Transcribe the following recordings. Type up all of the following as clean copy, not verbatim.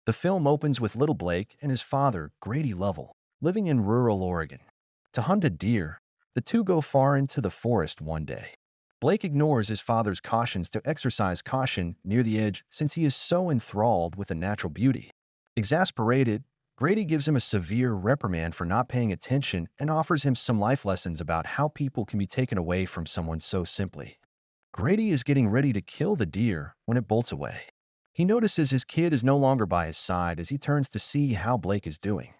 The film opens with little Blake and his father, Grady Lovell, living in rural Oregon. To hunt a deer, the two go far into the forest one day. Blake ignores his father's cautions to exercise caution near the edge since he is so enthralled with the natural beauty. Exasperated, Grady gives him a severe reprimand for not paying attention and offers him some life lessons about how people can be taken away from someone so simply. Grady is getting ready to kill the deer when it bolts away. He notices his kid is no longer by his side as he turns to see how Blake is doing.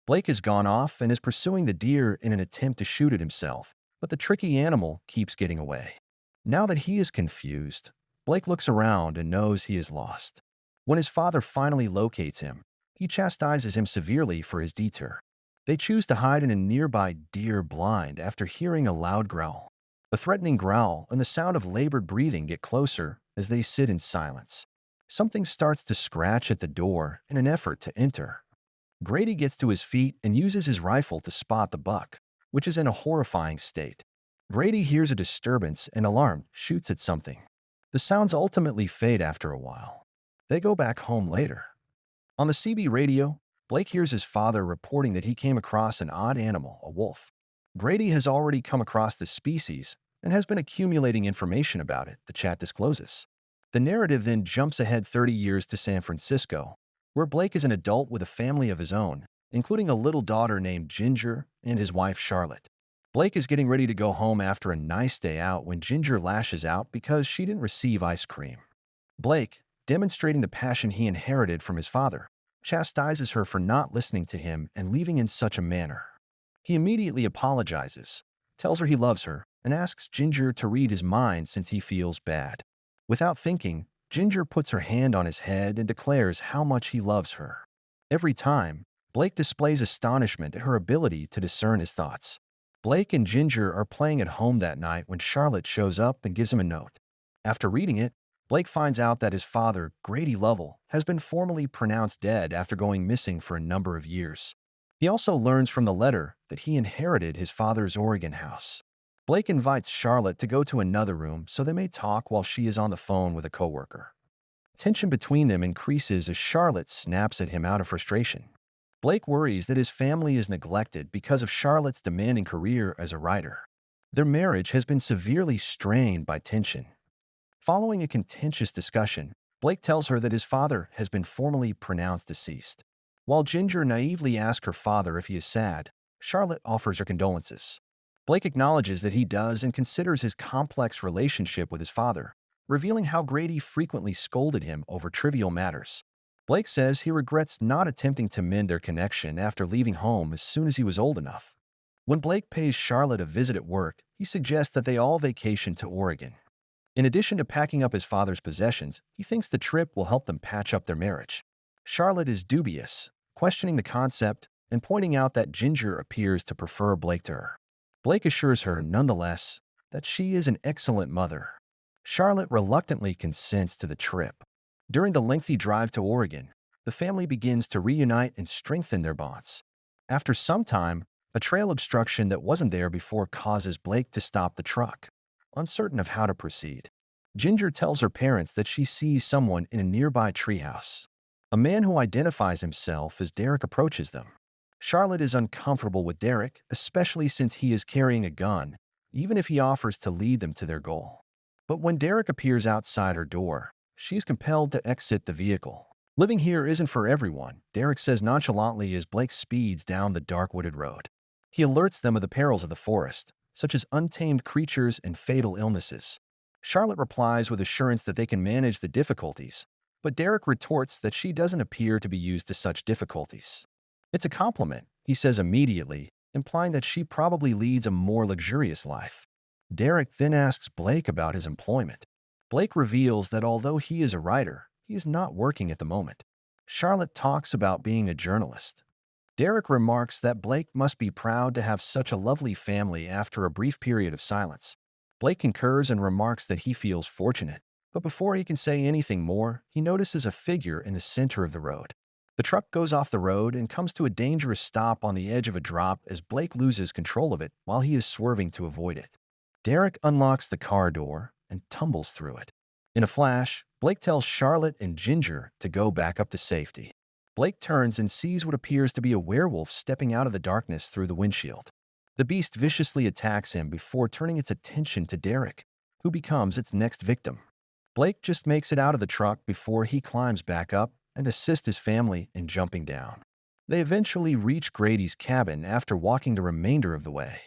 Blake has gone off and is pursuing the deer in an attempt to shoot it himself, but the tricky animal keeps getting away. Now that he is confused, Blake looks around and knows he is lost. When his father finally locates him, he chastises him severely for his detour. They choose to hide in a nearby deer blind after hearing a loud growl. The threatening growl and the sound of labored breathing get closer as they sit in silence. Something starts to scratch at the door in an effort to enter. Grady gets to his feet and uses his rifle to spot the buck, which is in a horrifying state. Grady hears a disturbance and, alarmed, shoots at something. The sounds ultimately fade after a while. They go back home later. On the CB radio, Blake hears his father reporting that he came across an odd animal, a wolf. Grady has already come across this species and has been accumulating information about it, the chat discloses. The narrative then jumps ahead 30 years to San Francisco, where Blake is an adult with a family of his own, including a little daughter named Ginger and his wife Charlotte. Blake is getting ready to go home after a nice day out when Ginger lashes out because she didn't receive ice cream. Blake, demonstrating the passion he inherited from his father, chastises her for not listening to him and leaving in such a manner. He immediately apologizes, tells her he loves her, and asks Ginger to read his mind since he feels bad. Without thinking, Ginger puts her hand on his head and declares how much he loves her. Every time, Blake displays astonishment at her ability to discern his thoughts. Blake and Ginger are playing at home that night when Charlotte shows up and gives him a note. After reading it, Blake finds out that his father, Grady Lovell, has been formally pronounced dead after going missing for a number of years. He also learns from the letter that he inherited his father's Oregon house. Blake invites Charlotte to go to another room so they may talk while she is on the phone with a coworker. Tension between them increases as Charlotte snaps at him out of frustration. Blake worries that his family is neglected because of Charlotte's demanding career as a writer. Their marriage has been severely strained by tension. Following a contentious discussion, Blake tells her that his father has been formally pronounced deceased. While Ginger naively asks her father if he is sad, Charlotte offers her condolences. Blake acknowledges that he does and considers his complex relationship with his father, revealing how Grady frequently scolded him over trivial matters. Blake says he regrets not attempting to mend their connection after leaving home as soon as he was old enough. When Blake pays Charlotte a visit at work, he suggests that they all vacation to Oregon. In addition to packing up his father's possessions, he thinks the trip will help them patch up their marriage. Charlotte is dubious, questioning the concept and pointing out that Ginger appears to prefer Blake to her. Blake assures her, nonetheless, that she is an excellent mother. Charlotte reluctantly consents to the trip. During the lengthy drive to Oregon, the family begins to reunite and strengthen their bonds. After some time, a trail obstruction that wasn't there before causes Blake to stop the truck, uncertain of how to proceed. Ginger tells her parents that she sees someone in a nearby treehouse. A man who identifies himself as Derek approaches them. Charlotte is uncomfortable with Derek, especially since he is carrying a gun, even if he offers to lead them to their goal. But when Derek appears outside her door, she is compelled to exit the vehicle. Living here isn't for everyone, Derek says nonchalantly as Blake speeds down the dark wooded road. He alerts them of the perils of the forest, such as untamed creatures and fatal illnesses. Charlotte replies with assurance that they can manage the difficulties, but Derek retorts that she doesn't appear to be used to such difficulties. It's a compliment, he says immediately, implying that she probably leads a more luxurious life. Derek then asks Blake about his employment. Blake reveals that although he is a writer, he is not working at the moment. Charlotte talks about being a journalist. Derek remarks that Blake must be proud to have such a lovely family after a brief period of silence. Blake concurs and remarks that he feels fortunate, but before he can say anything more, he notices a figure in the center of the road. The truck goes off the road and comes to a dangerous stop on the edge of a drop as Blake loses control of it while he is swerving to avoid it. Derek unlocks the car door and tumbles through it. In a flash, Blake tells Charlotte and Ginger to go back up to safety. Blake turns and sees what appears to be a werewolf stepping out of the darkness through the windshield. The beast viciously attacks him before turning its attention to Derek, who becomes its next victim. Blake just makes it out of the truck before he climbs back up and assists his family in jumping down. They eventually reach Grady's cabin after walking the remainder of the way.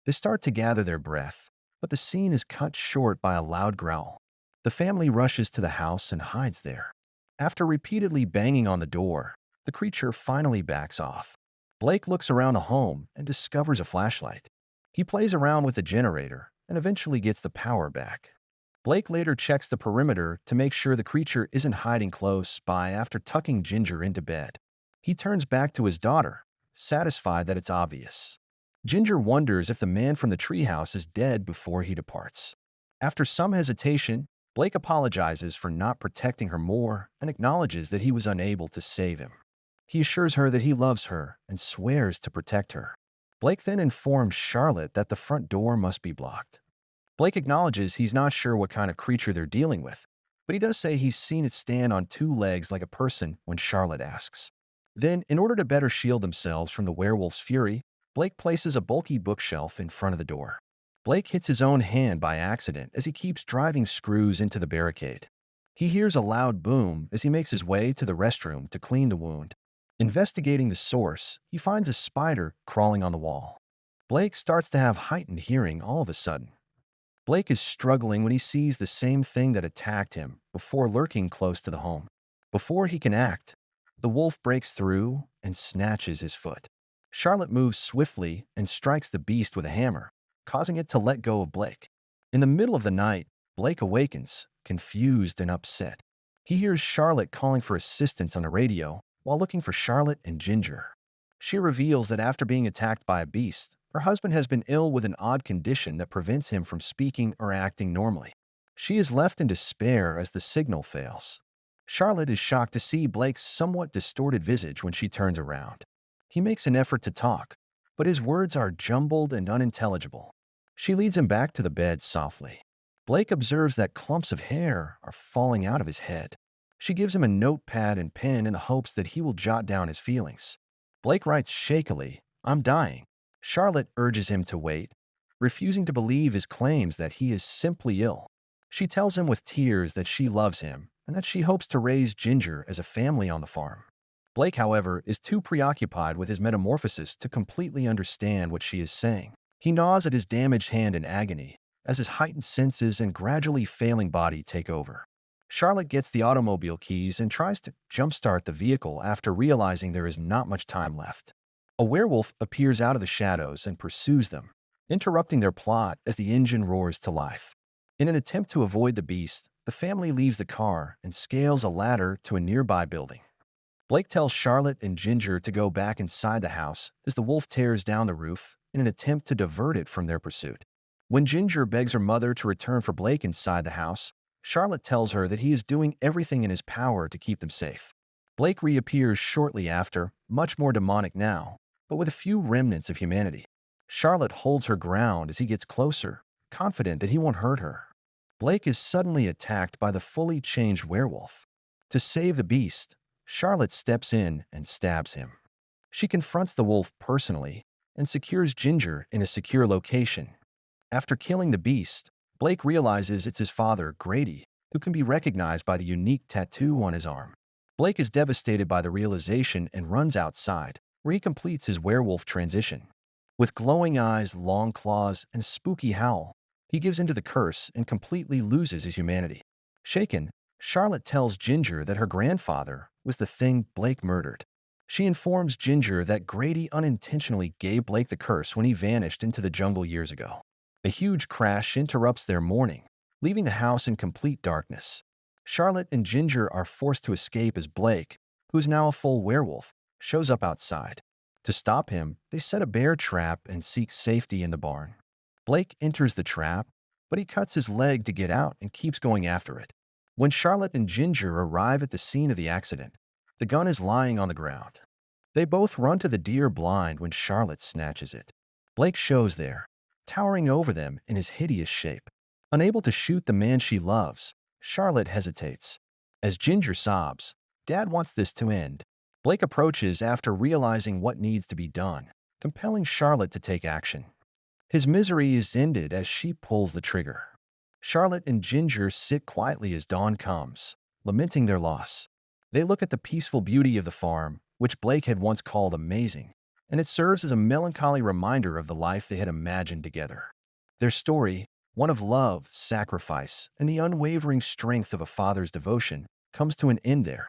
They start to gather their breath, but the scene is cut short by a loud growl. The family rushes to the house and hides there. After repeatedly banging on the door, the creature finally backs off. Blake looks around the home and discovers a flashlight. He plays around with the generator and eventually gets the power back. Blake later checks the perimeter to make sure the creature isn't hiding close by after tucking Ginger into bed. He turns back to his daughter, satisfied that it's obvious. Ginger wonders if the man from the treehouse is dead before he departs. After some hesitation, Blake apologizes for not protecting her more and acknowledges that he was unable to save him. He assures her that he loves her and swears to protect her. Blake then informs Charlotte that the front door must be blocked. Blake acknowledges he's not sure what kind of creature they're dealing with, but he does say he's seen it stand on two legs like a person when Charlotte asks. Then, in order to better shield themselves from the werewolf's fury, Blake places a bulky bookshelf in front of the door. Blake hits his own hand by accident as he keeps driving screws into the barricade. He hears a loud boom as he makes his way to the restroom to clean the wound. Investigating the source, he finds a spider crawling on the wall. Blake starts to have heightened hearing all of a sudden. Blake is struggling when he sees the same thing that attacked him before lurking close to the home. Before he can act, the wolf breaks through and snatches his foot. Charlotte moves swiftly and strikes the beast with a hammer, causing it to let go of Blake. In the middle of the night, Blake awakens, confused and upset. He hears Charlotte calling for assistance on the radio while looking for Charlotte and Ginger. She reveals that after being attacked by a beast, her husband has been ill with an odd condition that prevents him from speaking or acting normally. She is left in despair as the signal fails. Charlotte is shocked to see Blake's somewhat distorted visage when she turns around. He makes an effort to talk, but his words are jumbled and unintelligible. She leads him back to the bed softly. Blake observes that clumps of hair are falling out of his head. She gives him a notepad and pen in the hopes that he will jot down his feelings. Blake writes shakily, "I'm dying." Charlotte urges him to wait, refusing to believe his claims that he is simply ill. She tells him with tears that she loves him and that she hopes to raise Ginger as a family on the farm. Blake, however, is too preoccupied with his metamorphosis to completely understand what she is saying. He gnaws at his damaged hand in agony as his heightened senses and gradually failing body take over. Charlotte gets the automobile keys and tries to jumpstart the vehicle after realizing there is not much time left. A werewolf appears out of the shadows and pursues them, interrupting their plot as the engine roars to life. In an attempt to avoid the beast, the family leaves the car and scales a ladder to a nearby building. Blake tells Charlotte and Ginger to go back inside the house as the wolf tears down the roof in an attempt to divert it from their pursuit. When Ginger begs her mother to return for Blake inside the house, Charlotte tells her that he is doing everything in his power to keep them safe. Blake reappears shortly after, much more demonic now, but with a few remnants of humanity. Charlotte holds her ground as he gets closer, confident that he won't hurt her. Blake is suddenly attacked by the fully changed werewolf. To save the beast, Charlotte steps in and stabs him. She confronts the wolf personally and secures Ginger in a secure location. After killing the beast, Blake realizes it's his father, Grady, who can be recognized by the unique tattoo on his arm. Blake is devastated by the realization and runs outside, where he completes his werewolf transition. With glowing eyes, long claws, and a spooky howl, he gives into the curse and completely loses his humanity. Shaken, Charlotte tells Ginger that her grandfather was the thing Blake murdered. She informs Ginger that Grady unintentionally gave Blake the curse when he vanished into the jungle years ago. A huge crash interrupts their mourning, leaving the house in complete darkness. Charlotte and Ginger are forced to escape as Blake, who is now a full werewolf, shows up outside. To stop him, they set a bear trap and seek safety in the barn. Blake enters the trap, but he cuts his leg to get out and keeps going after it. When Charlotte and Ginger arrive at the scene of the accident, the gun is lying on the ground. They both run to the deer blind when Charlotte snatches it. Blake shows there, towering over them in his hideous shape. Unable to shoot the man she loves, Charlotte hesitates. As Ginger sobs, "Dad wants this to end." Blake approaches after realizing what needs to be done, compelling Charlotte to take action. His misery is ended as she pulls the trigger. Charlotte and Ginger sit quietly as dawn comes, lamenting their loss. They look at the peaceful beauty of the farm, which Blake had once called amazing, and it serves as a melancholy reminder of the life they had imagined together. Their story, one of love, sacrifice, and the unwavering strength of a father's devotion, comes to an end there.